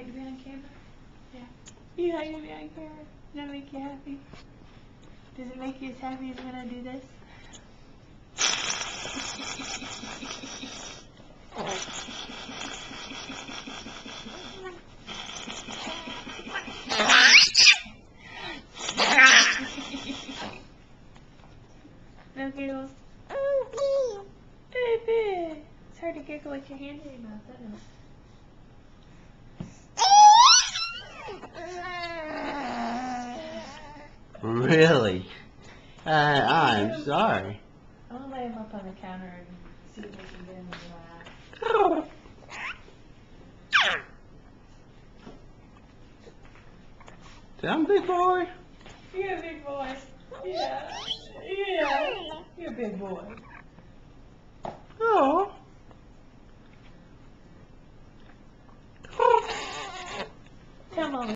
like to be on camera? Yeah. You like to be on camera? Does that make you happy? Does it make you as happy as when I do this? No giggles? Baby! It's hard to giggle with your hand in your mouth, isn't it? Really? I'm sorry. I'm gonna lay him up on the counter and see if we can get him to laugh. I'm a big boy. You're a big boy. Yeah. Yeah. You're a big boy. Oh.